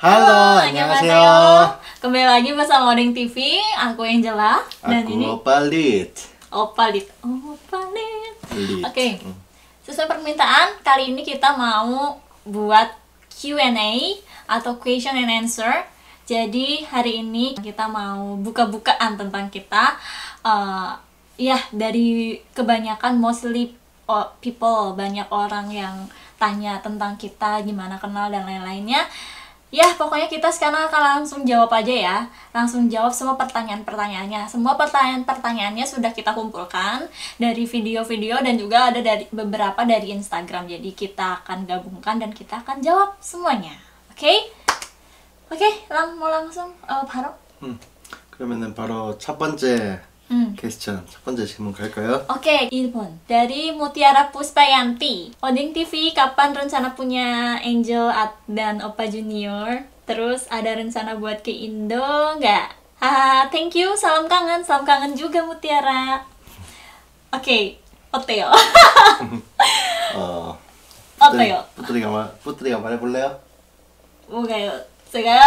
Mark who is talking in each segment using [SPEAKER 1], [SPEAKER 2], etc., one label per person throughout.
[SPEAKER 1] Halo, 안녕하세요.
[SPEAKER 2] Kembali lagi bersama Odeng TV. Aku Angela dan
[SPEAKER 1] Aku
[SPEAKER 2] ini
[SPEAKER 1] Opalit.
[SPEAKER 2] Opalit. Oke. Sesuai permintaan, kali ini kita mau buat Q&A atau question and answer. Jadi hari ini kita mau buka-bukaan tentang kita. Dari kebanyakan mostly people, banyak orang yang tanya tentang kita, gimana kenal dan lain-lainnya. Ya, pokoknya kita sekarang akan langsung jawab aja ya. Langsung jawab semua pertanyaan-pertanyaannya. Semua pertanyaan-pertanyaannya sudah kita kumpulkan dari video-video dan juga ada dari beberapa dari Instagram. Jadi kita akan gabungkan dan kita akan jawab semuanya. Oke? mau langsung 바로?
[SPEAKER 1] 그러면은 바로 첫 번째 퀘스천, 첫 번째 질문 갈까요?
[SPEAKER 2] Oke, 1번 dari Mutiara Puspayanti. Odeng TV, kapan rencana punya Angel dan Opa Junior? Terus ada rencana buat ke Indo nggak? Haha, thank you, salam kangen juga Mutiara. Oke, 어때요? 어때요?
[SPEAKER 1] 뿌뜨리가 말해볼래요?
[SPEAKER 2] 뭐가요? 제가요?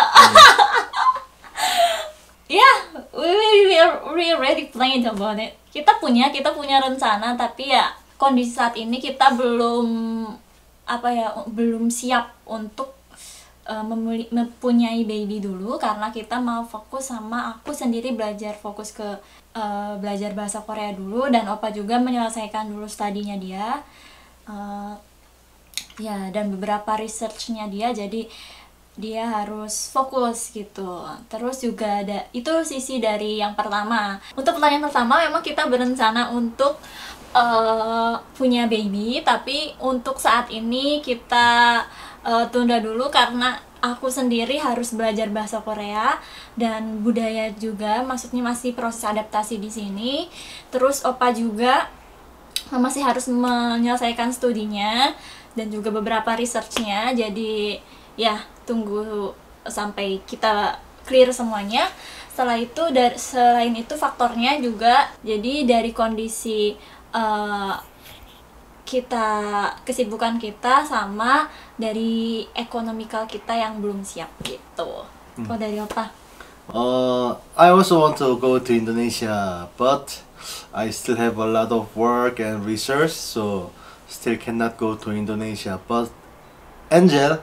[SPEAKER 2] We already planned about it. Kita punya rencana, tapi ya kondisi saat ini kita belum siap untuk mempunyai baby dulu, karena kita mau fokus sama aku sendiri fokus ke belajar bahasa Korea dulu, dan Opa juga menyelesaikan dulu studinya dia, dan beberapa researchnya dia, jadi dia harus fokus gitu. Terus juga ada itu sisi dari yang pertama. Untuk pertanyaan pertama, memang kita berencana untuk punya baby, tapi untuk saat ini kita tunda dulu karena aku sendiri harus belajar bahasa Korea dan budaya juga, maksudnya masih proses adaptasi di sini. Terus Opa juga masih harus menyelesaikan studinya dan juga beberapa researchnya. Jadi ya, tunggu sampai kita clear semuanya. Setelah itu, selain itu faktornya juga, jadi dari kondisi kesibukan kita sama dari ekonomikal kita yang belum siap gitu. Kalau dari apa?
[SPEAKER 1] I also want to go to Indonesia, but I still have a lot of work and research, so still cannot go to Indonesia. But Angel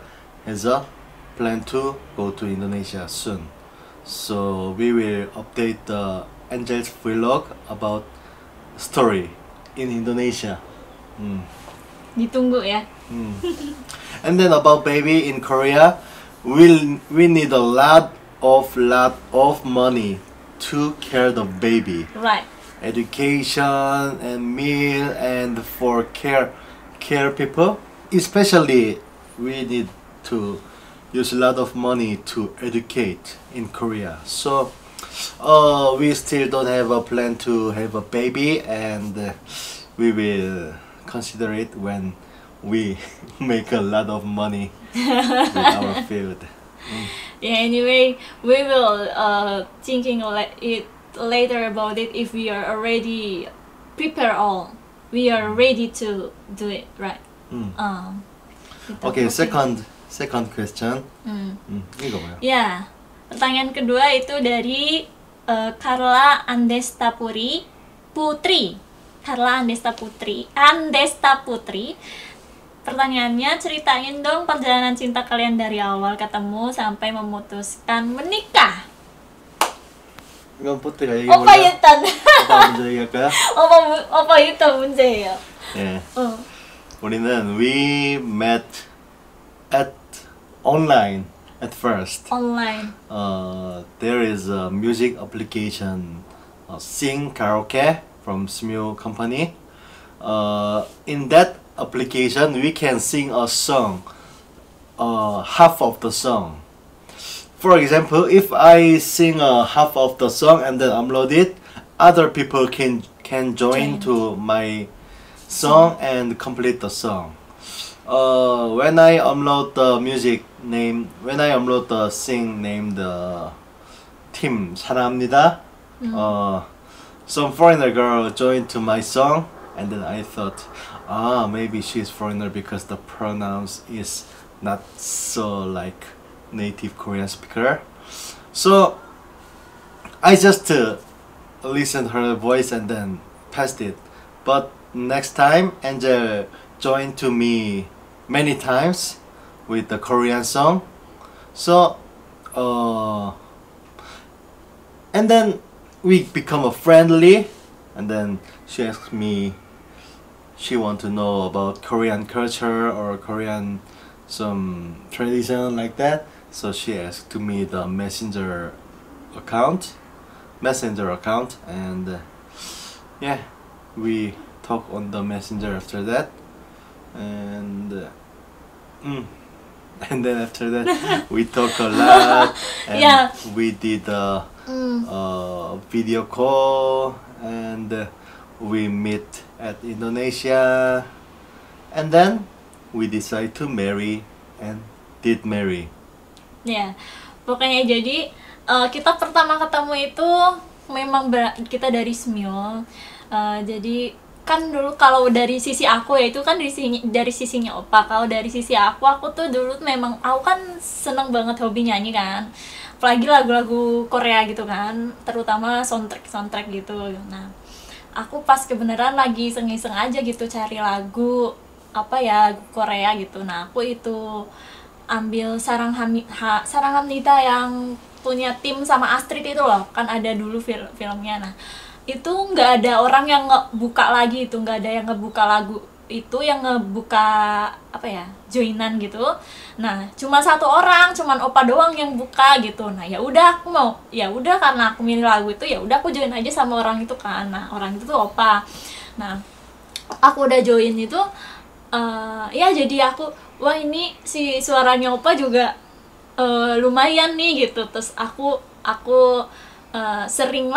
[SPEAKER 1] has a plan to go to Indonesia soon, so we will update the Angel's vlog about story in Indonesia.
[SPEAKER 2] Ditunggu ya.
[SPEAKER 1] And then about baby in Korea, we need a lot of money to care the baby.
[SPEAKER 2] Right.
[SPEAKER 1] Education and meal and for care people, especially we need to use a lot of money to educate in Korea. So we still don't have a plan to have a baby, and we will consider it when we make a lot of money with our field.
[SPEAKER 2] Yeah, anyway, we will thinking it later about it if we are already prepared all. We are ready to do it, right?
[SPEAKER 1] Okay, second question. 읽어봐요.
[SPEAKER 2] Ya, pertanyaan kedua itu dari Carla Andesta Putri. Carla Andesta Putri. Pertanyaannya, ceritain dong perjalanan cinta kalian dari awal ketemu sampai memutuskan menikah.
[SPEAKER 1] 이건 뿌뜨리가 얘기해
[SPEAKER 2] 오빠
[SPEAKER 1] 볼래요?
[SPEAKER 2] 일단
[SPEAKER 1] 오빠 먼저 얘기할까요?
[SPEAKER 2] 오빠 일단 문제예요.
[SPEAKER 1] 예. 우리는 we met at online at first.
[SPEAKER 2] Online.
[SPEAKER 1] There is a music application, Sing Karaoke from Smule company. In that application, we can sing a song, half of the song. For example, if I sing half of the song and then upload it, other people can join to my song and complete the song. When I upload the sing named Team 사랑합니다, some foreigner girl joined to my song, and then I thought, maybe she's foreigner because the pronouns is not so like native Korean speaker. So I just listened her voice and then passed it. But next time, Angel joined to me many times with the Korean song. So and then we become a friendly, and then she asked me she want to know about Korean culture or Korean some tradition like that. So she asked to me the account messenger account, and yeah, we talk on the messenger after that, and and then after that we talk a lot, and
[SPEAKER 2] Yeah.
[SPEAKER 1] we did a video call, and we meet at Indonesia, and then we decide to marry and did marry.
[SPEAKER 2] Ya, pokoknya jadi kita pertama ketemu itu memang kita dari Smule. Jadi kan dulu kalau dari sisi aku ya itu kan dari sisinya Opa. Kalau dari sisi aku tuh dulu memang aku kan seneng banget hobi nyanyi kan. Apalagi lagu-lagu Korea gitu kan, terutama soundtrack gitu. Nah, aku pas kebenaran lagi iseng-iseng aja gitu cari lagu apa ya Korea gitu. Nah, aku itu ambil Sarang Hamnida yang punya tim sama Astrid itu loh, kan ada dulu filmnya. Nah, itu nggak ada orang yang ngebuka lagi, itu nggak ada yang ngebuka lagu itu, yang ngebuka apa ya joinan gitu. Nah, cuma satu orang, cuman Opa doang yang buka gitu. Nah, ya udah aku mau, ya udah karena aku milih lagu itu, ya udah aku join aja sama orang itu kan. Nah, orang itu tuh Opa. Nah, aku udah join itu, ya jadi aku, wah ini si suaranya Opa juga lumayan nih gitu. Terus aku sering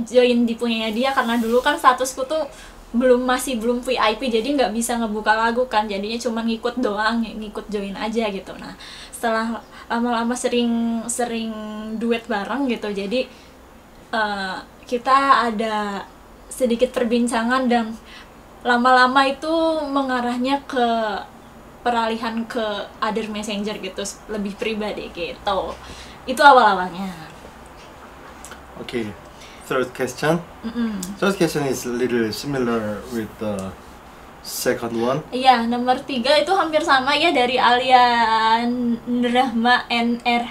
[SPEAKER 2] join di punyanya dia, karena dulu kan statusku tuh masih belum VIP, jadi nggak bisa ngebuka lagu kan, jadinya cuma ngikut doang, ngikut join aja gitu. Nah, setelah lama-lama sering duet bareng gitu, jadi kita ada sedikit perbincangan, dan lama-lama itu mengarahnya ke peralihan ke other messenger gitu, lebih pribadi gitu. Itu awal-awalnya.
[SPEAKER 1] Okay, third question. Third question is a little similar with the second one.
[SPEAKER 2] Iya, nomor 3 itu hampir sama ya, dari Alia Nurahma NR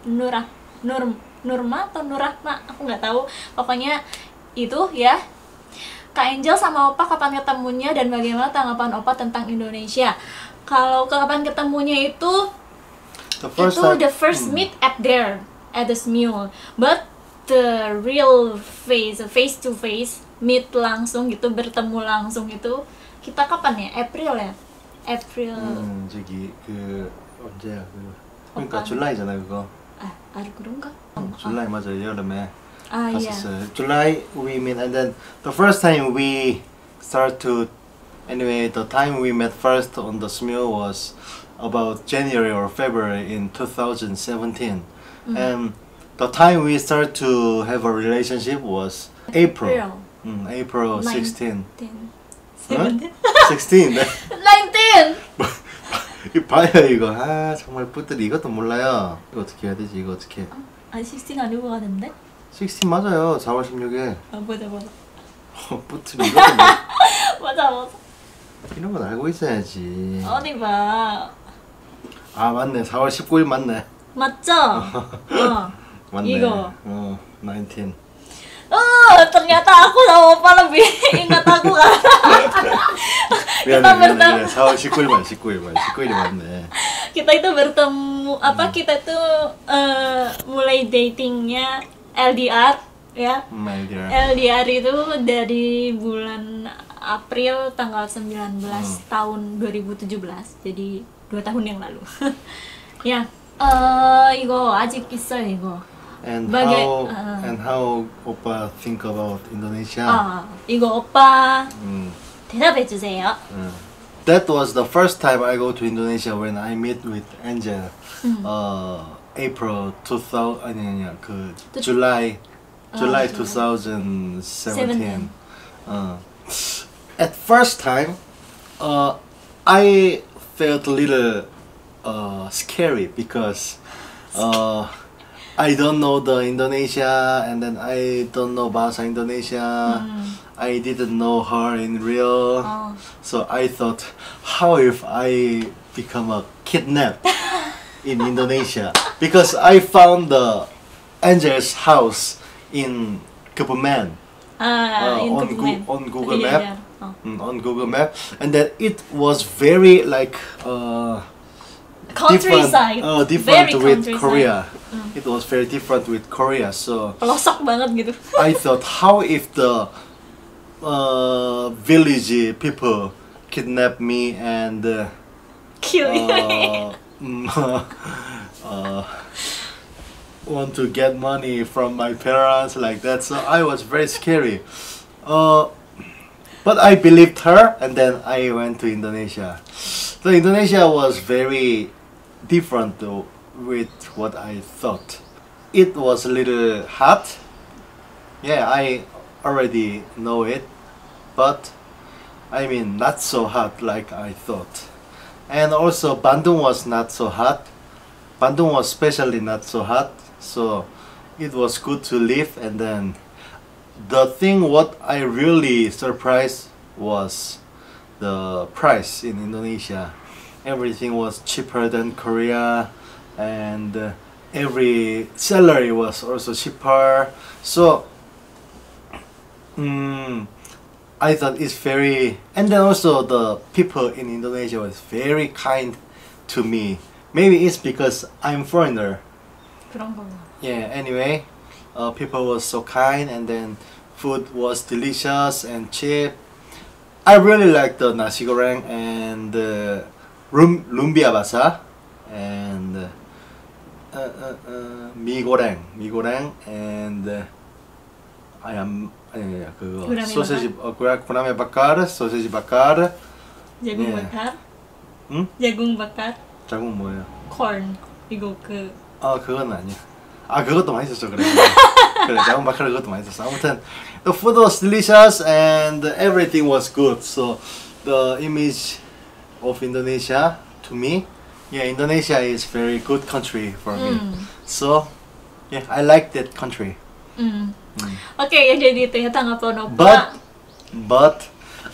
[SPEAKER 2] Nurma atau Nurahma, aku nggak tahu. Pokoknya itu ya. Kak Angel sama Opa kapan ketemunya dan bagaimana tanggapan Opa tentang Indonesia? Kalau kapan ketemunya itu the first meet at the Smule, but the real face to face meet langsung gitu, bertemu langsung itu kita kapan ya? April.
[SPEAKER 1] 저기 그 언제야 그러니까 줄라이잖아 그거.
[SPEAKER 2] 그런가?
[SPEAKER 1] 줄라이 맞아요, 여름에
[SPEAKER 2] iya.
[SPEAKER 1] 갔었어요. July we meet, and then the first time we start to, anyway, the time we met first on the Smule was about January or February in 2017, and the time we start to have a relationship was April 16.
[SPEAKER 2] 17?
[SPEAKER 1] 16.
[SPEAKER 2] 19!
[SPEAKER 1] 이거 봐요 이거. 아 정말 뿌들이 이것도 몰라요. 이거 어떻게 해야 되지? 이거 어떻게?
[SPEAKER 2] 16 아니고 가는데?
[SPEAKER 1] 16 맞아요. 4월 16일.
[SPEAKER 2] 맞아.
[SPEAKER 1] 뿌들이 이것도
[SPEAKER 2] 맞아.
[SPEAKER 1] 이런 건 알고 있어야지.
[SPEAKER 2] 어디 봐.
[SPEAKER 1] 아 맞네. 4월 19일 맞네.
[SPEAKER 2] 맞죠?
[SPEAKER 1] 맞네.
[SPEAKER 2] 이거.
[SPEAKER 1] 19.
[SPEAKER 2] ternyata aku sama Opa lebih ingat aku kan.
[SPEAKER 1] 미안해. 4월 19일 맞네.
[SPEAKER 2] Kita itu bertemu kita itu mulai datingnya LDR ya. LDR itu dari bulan April tanggal 19 tahun 2017. Jadi 2 tahun yang lalu. Ya. 이거 아직 있어요, 이거.
[SPEAKER 1] And how Oppa think about Indonesia?
[SPEAKER 2] 이거 오빠 대답해 주세요.
[SPEAKER 1] That was the first time I go to Indonesia when I meet with Angel. April 2000 아니야 그 July 2017. At first time, I felt a little scary because I don't know the Indonesia, and then I don't know Bahasa Indonesia. I didn't know her in real.
[SPEAKER 2] Oh.
[SPEAKER 1] So I thought, how if I become a kidnapped in Indonesia? Because I found the Angel's house in Kebumen.
[SPEAKER 2] In
[SPEAKER 1] On
[SPEAKER 2] Kebumen.
[SPEAKER 1] on Google
[SPEAKER 2] Iya,
[SPEAKER 1] Map.
[SPEAKER 2] iya. Oh.
[SPEAKER 1] On Google Map, and then it was very like
[SPEAKER 2] Countryside.
[SPEAKER 1] different
[SPEAKER 2] Very
[SPEAKER 1] with
[SPEAKER 2] countryside.
[SPEAKER 1] Korea. It was very different with Korea. So
[SPEAKER 2] Pelosok banget gitu.
[SPEAKER 1] I thought, how if the village people kidnap me and
[SPEAKER 2] Kill you.
[SPEAKER 1] want to get money from my parents like that. So I was very scary. But I believed her, and then I went to Indonesia. So Indonesia was very different though with what I thought. It was a little hot. Yeah, I already know it, but I mean not so hot like I thought. And also Bandung was not so hot. Bandung was especially not so hot, so it was good to live. And then the thing what I really surprised was the price in Indonesia. Everything was cheaper than Korea, and every salary was also cheaper. So I thought it's very, and then also the people in Indonesia was very kind to me. Maybe it's because I'm foreigner.
[SPEAKER 2] 그런 거.
[SPEAKER 1] Yeah, anyway, people were so kind, and then food was delicious and cheap. I really like the nasi goreng and lumpia basah and mie goreng and ayam 그거
[SPEAKER 2] 구라미
[SPEAKER 1] 소세지 구라미 bakar, 소세지 bakar.
[SPEAKER 2] jagung
[SPEAKER 1] Yeah.
[SPEAKER 2] bakar.
[SPEAKER 1] 응?
[SPEAKER 2] jagung bakar.
[SPEAKER 1] 자국 뭐예요?
[SPEAKER 2] corn. 이거 그
[SPEAKER 1] 그건 아니야. 그것도 맛있었어. 그래. 그래, 자국 bakar 그것도 맛있었어. 아무튼 the food was delicious and everything was good. So the image of Indonesia to me, yeah, Indonesia is very good country for me. So yeah, I like that country.
[SPEAKER 2] Oke, ya jadi itu ya tanggapan Opa.
[SPEAKER 1] But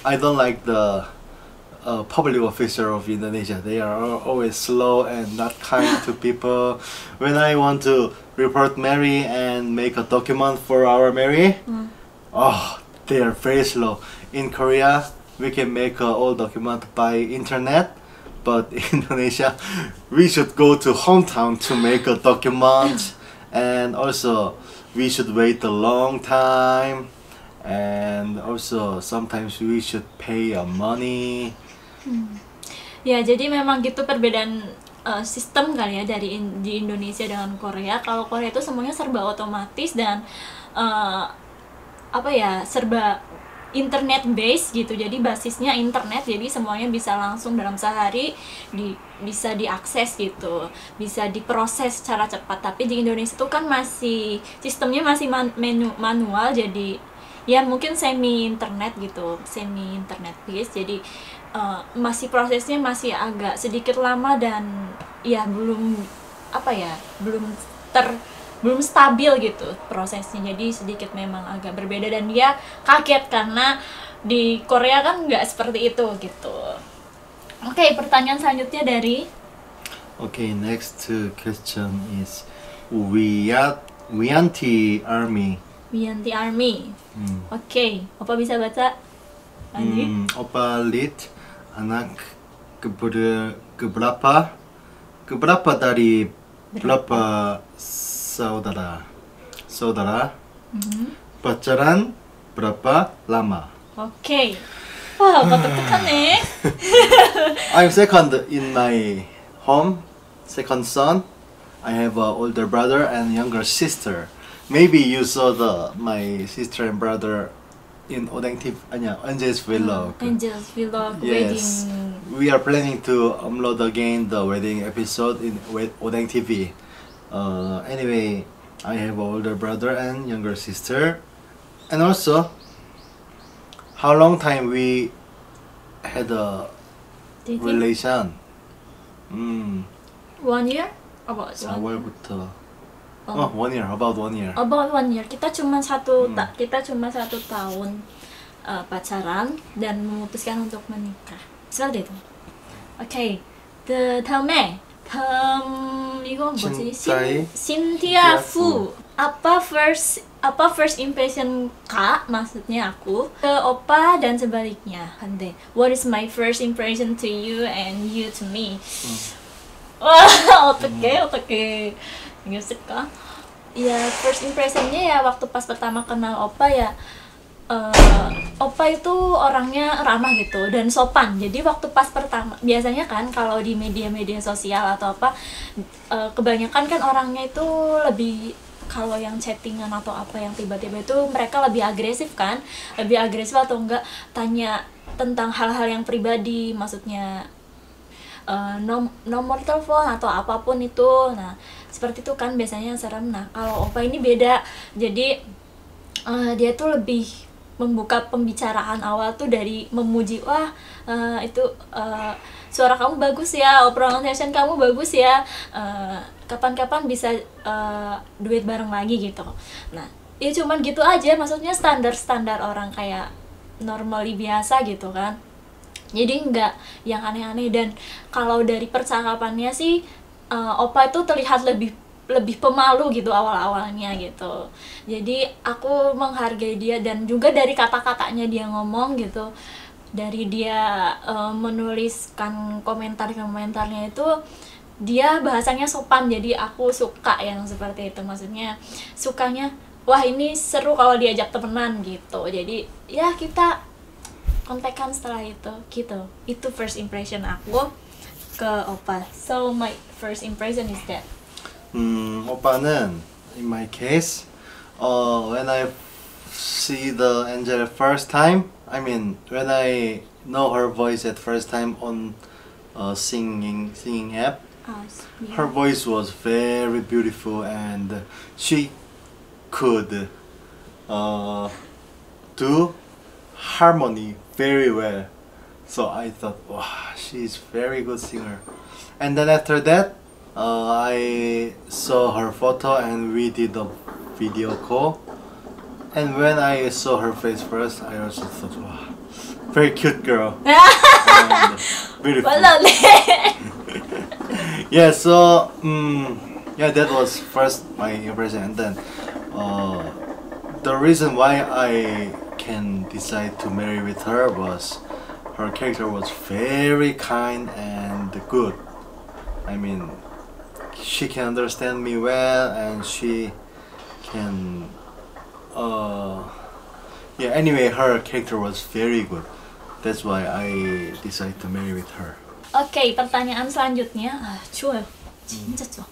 [SPEAKER 1] I don't like the public officer of Indonesia. They are always slow and not kind to people. When I want to report Mary and make a document for our Mary, they are very slow. In Korea, we can make all document by internet, but in Indonesia, we should go to hometown to make a document, and also we should wait a long time, and also sometimes we should pay money.
[SPEAKER 2] Ya, jadi memang gitu perbedaan sistem kali ya di Indonesia dengan Korea. Kalau Korea itu semuanya serba otomatis dan serba internet base gitu. Jadi basisnya internet, jadi semuanya bisa langsung dalam sehari bisa diakses gitu, bisa diproses secara cepat. Tapi di Indonesia itu kan masih sistemnya masih manual, jadi ya mungkin semi internet base. Jadi masih prosesnya masih agak sedikit lama dan ya belum stabil gitu prosesnya. Jadi sedikit memang agak berbeda dan dia kaget karena di Korea kan nggak seperti itu gitu. Oke, pertanyaan selanjutnya dari
[SPEAKER 1] Okay, next question is Wianti Army.
[SPEAKER 2] Wianti Army. Oke, Opa bisa baca? Andi?
[SPEAKER 1] Opa lihat anak keberapa dari berapa saudara pacaran berapa lama?
[SPEAKER 2] Oke. Wah, Opa 똑똑하네.
[SPEAKER 1] I'm second in my home, second son. I have an older brother and younger sister. Maybe you saw my sister and brother in Angel's Vlog.
[SPEAKER 2] Angel's Vlog
[SPEAKER 1] Yes,
[SPEAKER 2] wedding.
[SPEAKER 1] we are planning to upload again the wedding episode in Odeng TV. Anyway, I have an older brother and younger sister, and also how long time we had a
[SPEAKER 2] Dating?
[SPEAKER 1] relation.
[SPEAKER 2] 1 year? About 1 year?
[SPEAKER 1] 4월부터. 1 year. About 1 year.
[SPEAKER 2] About 1 year. Kita cuma kita cuma 1 tahun pacaran dan memutuskan untuk menikah. Seperti itu. Okay. The 다음에 이건 뭐지? Cynthia Fu. Apa first impression Kak, maksudnya aku ke Opa dan sebaliknya. Hande. What is my first impression to you and you to me? Wah, 어떡해. Gimana? Ya first impressionnya ya waktu pas pertama kenal Opa ya. Opa itu orangnya ramah gitu dan sopan. Jadi waktu pas pertama, biasanya kan kalau di media-media sosial atau apa, kebanyakan kan orangnya itu lebih, kalau yang chattingan atau apa yang tiba-tiba itu mereka lebih agresif kan, lebih agresif atau enggak tanya tentang hal-hal yang pribadi, maksudnya nomor telepon atau apapun itu. Nah seperti itu kan biasanya serem. Nah kalau Opa ini beda, jadi dia tuh lebih membuka pembicaraan awal tuh dari memuji, wah itu suara kamu bagus ya, pronunciation kamu bagus ya, kapan-kapan bisa duet bareng lagi gitu. Nah ya cuman gitu aja, maksudnya standar orang kayak normally biasa gitu kan, jadi nggak yang aneh-aneh. Dan kalau dari percakapannya sih Opa itu terlihat lebih pemalu gitu awal-awalnya gitu. Jadi aku menghargai dia, dan juga dari kata-katanya dia ngomong gitu, dari dia menuliskan komentarnya itu dia bahasanya sopan. Jadi aku suka yang seperti itu, maksudnya sukanya wah ini seru kalau diajak temenan gitu. Jadi ya kita kontekan setelah itu gitu. Itu first impression aku ke Opa. So my first impression is that
[SPEAKER 1] 오빠는 in my case, when I see the Angel first time, I mean when I know her voice at first time on singing app, her voice was very beautiful and she could do harmony very well. So I thought, wow, she's very good singer. And then after that, I saw her photo and we did a video call. And when I saw her face first, I also thought, wow, very cute girl. And beautiful. Yeah, so yeah, that was first my impression. And then the reason why I can decide to marry with her was her character was very kind and good. I mean, she can understand me well, and she can yeah, anyway, her character was very good. That's why I decided to marry with her.
[SPEAKER 2] Oke, pertanyaan selanjutnya, cuy, 진짜 cuy.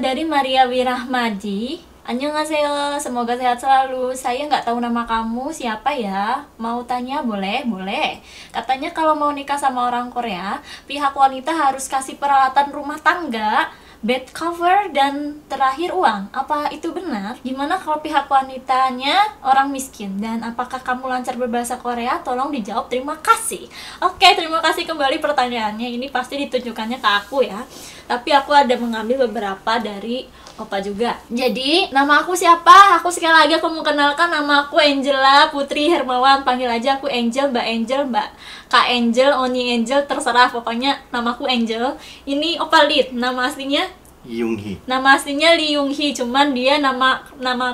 [SPEAKER 2] Dari Maria Wirahmadi. Annyeonghaseyo, semoga sehat selalu. Saya nggak tahu nama kamu siapa ya. Mau tanya boleh? Boleh. Katanya kalau mau nikah sama orang Korea, pihak wanita harus kasih peralatan rumah tangga, bed cover, dan terakhir uang. Apa itu benar? Gimana kalau pihak wanitanya orang miskin? Dan apakah kamu lancar berbahasa Korea? Tolong dijawab, terima kasih. Oke, terima kasih kembali pertanyaannya. Ini pasti ditujukannya ke aku ya. Tapi aku ada mengambil beberapa dari Opa juga. Jadi, nama aku siapa? Aku sekali lagi aku mau kenalkan, nama aku Angela Putri Hermawan. Panggil aja aku Angel, Mbak Kak Angel, Oni Angel, terserah. Pokoknya nama aku Angel. Ini Opa Lid, nama aslinya
[SPEAKER 1] Yoonghee.
[SPEAKER 2] Nama aslinya Lee Yoonghee, cuman dia nama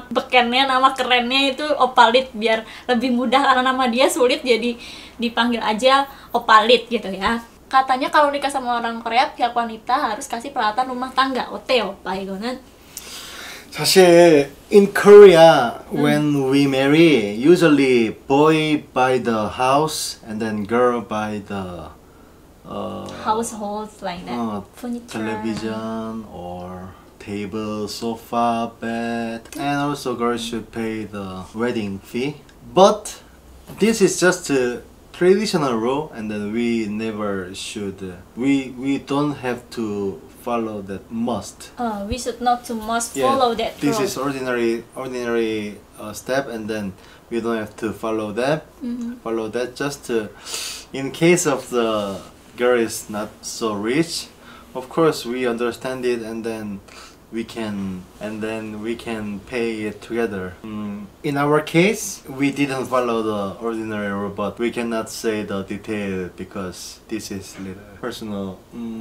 [SPEAKER 2] bekennya, nama kerennya itu Opa Lid, biar lebih mudah karena nama dia sulit, jadi dipanggil aja Opa Lid gitu ya. Katanya kalau nikah sama orang Korea, pihak wanita harus kasih peralatan rumah tangga. 어때요, 오빠 이거는?
[SPEAKER 1] 사실 in Korea, when we marry, usually boy buy the house and then girl buy the
[SPEAKER 2] Households like that. Furniture.
[SPEAKER 1] television or table, sofa, bed, and also girls should pay the wedding fee. But this is just a traditional rule, and then we never should. We don't have to follow that must.
[SPEAKER 2] We should not to must follow that
[SPEAKER 1] This
[SPEAKER 2] rule.
[SPEAKER 1] is ordinary step, and then we don't have to follow that. Follow that just to, in case of the girl is not so rich, of course we understand it, and then we can pay it together. In our case, we didn't follow the ordinary rule, but we cannot say the detail because this is little personal.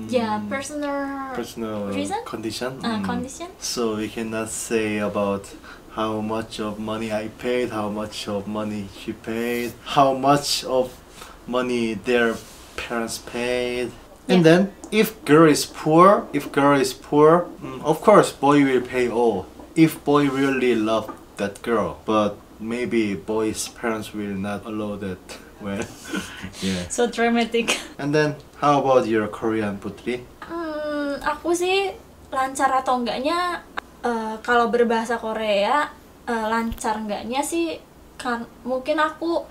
[SPEAKER 2] Yeah, personal reason?
[SPEAKER 1] Condition.
[SPEAKER 2] Condition.
[SPEAKER 1] So we cannot say about how much of money I paid, how much of money she paid, how much of money their parents paid. And
[SPEAKER 2] Yeah.
[SPEAKER 1] then if girl is poor, of course boy will pay all. If boy really love that girl, but maybe boy's parents will not allow that. Well, yeah.
[SPEAKER 2] So dramatic.
[SPEAKER 1] And then how about your Korean putri?
[SPEAKER 2] Aku sih lancar atau enggaknya, kalau berbahasa Korea, lancar enggaknya sih kan mungkin aku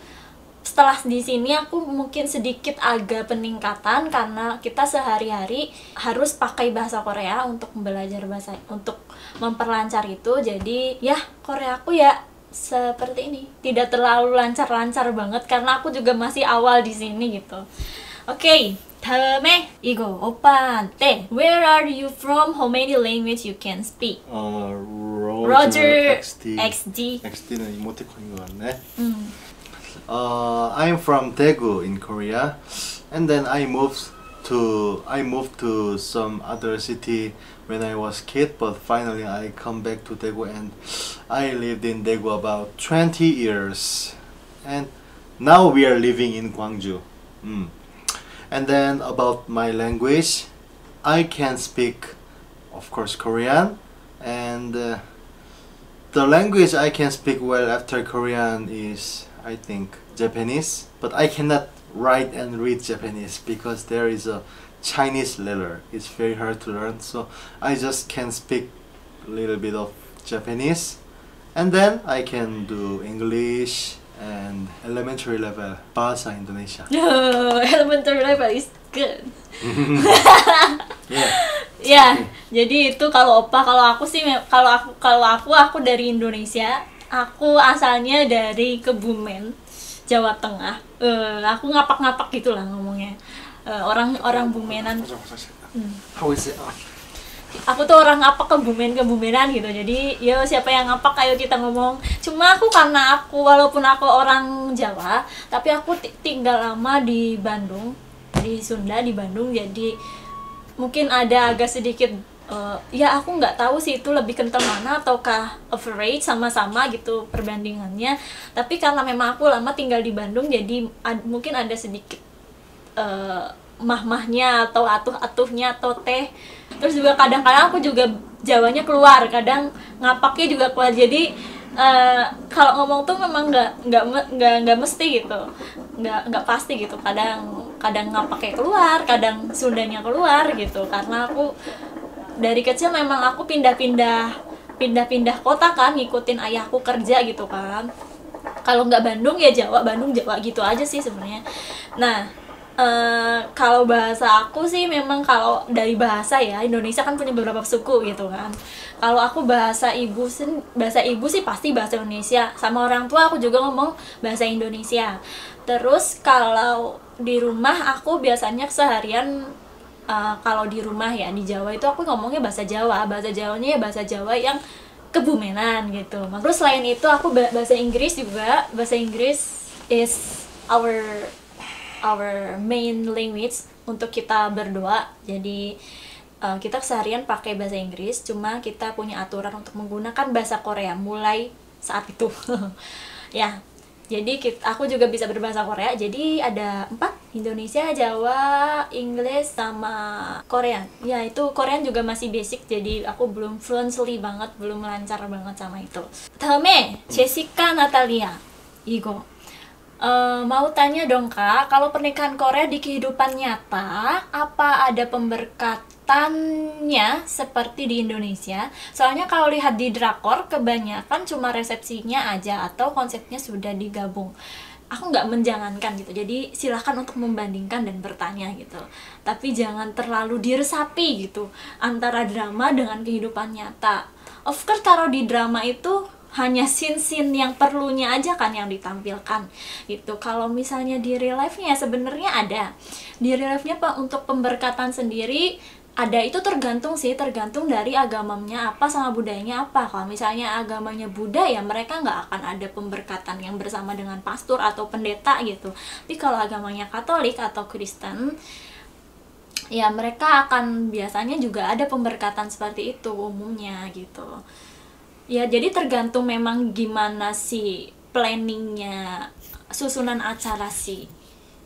[SPEAKER 2] setelah di sini aku mungkin sedikit agak peningkatan karena kita sehari-hari harus pakai bahasa Korea untuk belajar bahasa, untuk memperlancar itu. Jadi ya Korea aku ya seperti ini, tidak terlalu lancar-lancar banget karena aku juga masih awal di sini gitu. Oke, 다음에 이거 오빠한테 Where are you from? How many language you can speak?
[SPEAKER 1] Roger
[SPEAKER 2] XD.
[SPEAKER 1] XD는 이모티콘인 것 같네. I'm from Daegu in Korea, and then I moved to some other city when I was kid, but finally I come back to Daegu, and I lived in Daegu about 20 years, and now we are living in Gwangju. And then about my language, I can speak, of course, Korean, and the language I can speak well after Korean is, I think, Japanese, but I cannot write and read Japanese because there is a Chinese letter. It's very hard to learn, so I just can speak a little bit of Japanese, and then I can do English and elementary level bahasa Indonesia.
[SPEAKER 2] Elementary level is good.
[SPEAKER 1] Yeah.
[SPEAKER 2] Ya, jadi itu kalau opa. Kalau aku sih, kalau aku dari Indonesia. Aku asalnya dari Kebumen, Jawa Tengah. Aku ngapak-ngapak gitulah ngomongnya. Orang Bumenan.
[SPEAKER 1] How is it?
[SPEAKER 2] Aku tuh orang ngapak Kebumenan gitu. Jadi ya siapa yang ngapak ayo kita ngomong. Cuma karena walaupun aku orang Jawa, tapi aku tinggal lama di Bandung, di Sunda, di Bandung. Jadi mungkin ada agak sedikit, ya aku nggak tahu sih itu lebih kental mana ataukah average, sama-sama gitu perbandingannya. Tapi karena memang aku lama tinggal di Bandung, jadi mungkin ada sedikit mah-mahnya atau atuh-atuhnya atau teh. Terus juga kadang-kadang aku juga Jawanya keluar, kadang ngapaknya juga keluar. Jadi kalau ngomong tuh memang nggak mesti gitu, nggak pasti gitu. Kadang ngapaknya keluar, kadang Sundanya keluar gitu. Karena aku dari kecil memang aku pindah-pindah kota kan, ngikutin ayahku kerja gitu kan. Kalau nggak Bandung ya Jawa, Bandung Jawa gitu aja sih sebenarnya. Nah, kalau bahasa aku sih memang kalau dari bahasa ya, Indonesia kan punya beberapa suku gitu kan. Kalau aku bahasa ibu sih pasti bahasa Indonesia. Sama orang tua aku juga ngomong bahasa Indonesia. Terus kalau di rumah aku biasanya seharian, kalau di rumah ya di Jawa itu aku ngomongnya bahasa Jawa. Bahasa Jawanya ya bahasa Jawa yang Kebumenan gitu. Terus selain itu aku bahasa Inggris juga. Bahasa Inggris is our main language untuk kita berdua. Jadi kita seharian pakai bahasa Inggris, cuma kita punya aturan untuk menggunakan bahasa Korea mulai saat itu. Ya, jadi aku juga bisa berbahasa Korea. Jadi ada 4, Indonesia, Jawa, Inggris, sama Korean. Ya itu Korean juga masih basic, jadi aku belum fluently banget, belum lancar banget sama itu. 다음에 Jessica Natalia 이거 mau tanya dong Kak, kalau pernikahan Korea di kehidupan nyata, apa ada pemberkatannya seperti di Indonesia? Soalnya kalau lihat di drakor, kebanyakan cuma resepsinya aja atau konsepnya sudah digabung. Aku nggak menjangankan gitu, jadi silahkan untuk membandingkan dan bertanya gitu. Tapi jangan terlalu diresapi gitu antara drama dengan kehidupan nyata. Of course kalau di drama itu hanya scene-scene yang perlunya aja kan yang ditampilkan gitu. Kalau misalnya di real life-nya sebenarnya ada. Di real life-nya Pak, untuk pemberkatan sendiri ada itu tergantung sih, tergantung dari agamanya apa sama budayanya apa. Kalau misalnya agamanya Buddha ya mereka nggak akan ada pemberkatan yang bersama dengan pastor atau pendeta gitu. Tapi kalau agamanya Katolik atau Kristen ya mereka akan biasanya juga ada pemberkatan seperti itu umumnya gitu. Ya jadi tergantung memang gimana sih planningnya, susunan acara sih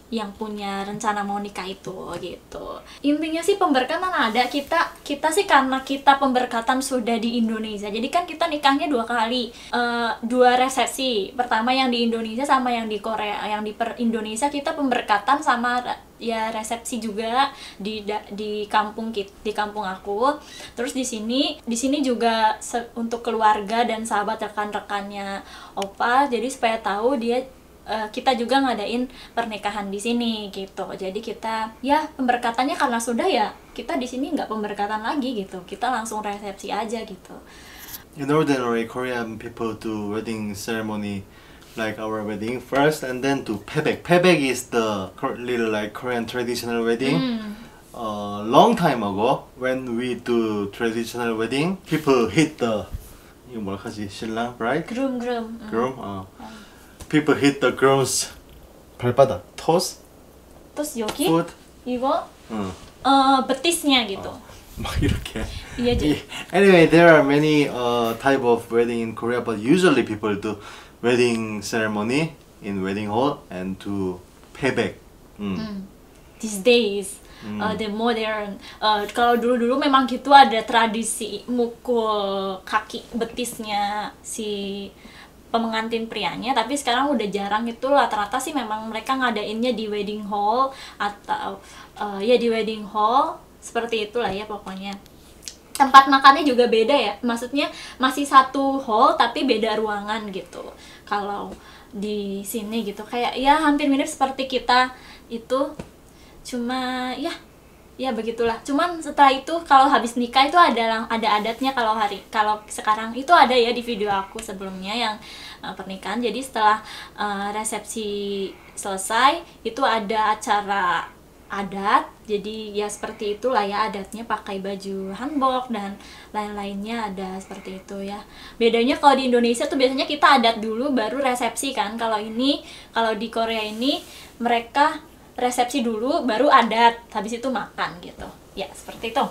[SPEAKER 2] yang punya rencana mau nikah itu gitu. Intinya sih pemberkatan ada, kita sih karena kita pemberkatan sudah di Indonesia, jadi kan kita nikahnya 2 kali, 2 resepsi, pertama yang di Indonesia sama yang di Korea. Yang di Indonesia kita pemberkatan sama ya resepsi juga di kampung di kampung aku. Terus di sini juga untuk keluarga dan sahabat rekan-rekannya opa, jadi supaya tahu dia kita juga ngadain pernikahan di sini gitu. Jadi kita ya pemberkatannya karena sudah ya kita di sini nggak pemberkatan lagi gitu, kita langsung resepsi aja gitu.
[SPEAKER 1] In ordinary Korean people do wedding ceremony like our wedding first and then do pebek. Pebek is the little like Korean traditional wedding. Long time ago when we do traditional wedding, people hit the 이거 뭐라 하지? 신랑, right?
[SPEAKER 2] Groom.
[SPEAKER 1] People hit the groom's 발바닥, toes,
[SPEAKER 2] terus 여기
[SPEAKER 1] foot.
[SPEAKER 2] 이거 betisnya gitu.
[SPEAKER 1] 막 이렇게.
[SPEAKER 2] Iya, jadi.
[SPEAKER 1] Anyway, there are many type of wedding in Korea, but usually people do wedding ceremony in wedding hall and do payback.
[SPEAKER 2] These days, the modern. Kalau dulu memang gitu ada tradisi mukul kaki betisnya si pengantin prianya, tapi sekarang udah jarang. Itu rata-rata sih memang mereka ngadainnya di wedding hall atau ya di wedding hall seperti itulah ya pokoknya. Tempat makannya juga beda ya, maksudnya masih satu hall tapi beda ruangan gitu. Kalau di sini gitu kayak ya hampir mirip seperti kita itu, cuma ya begitulah. Cuman setelah itu kalau habis nikah itu ada adatnya. Kalau sekarang itu ada ya di video aku sebelumnya yang pernikahan. Jadi setelah resepsi selesai itu ada acara adat. Jadi ya seperti itulah ya adatnya, pakai baju hanbok dan lain-lainnya ada seperti itu ya. Bedanya kalau di Indonesia tuh biasanya kita adat dulu baru resepsi kan. Kalau di Korea ini mereka resepsi dulu baru adat, habis itu makan gitu ya, seperti itu.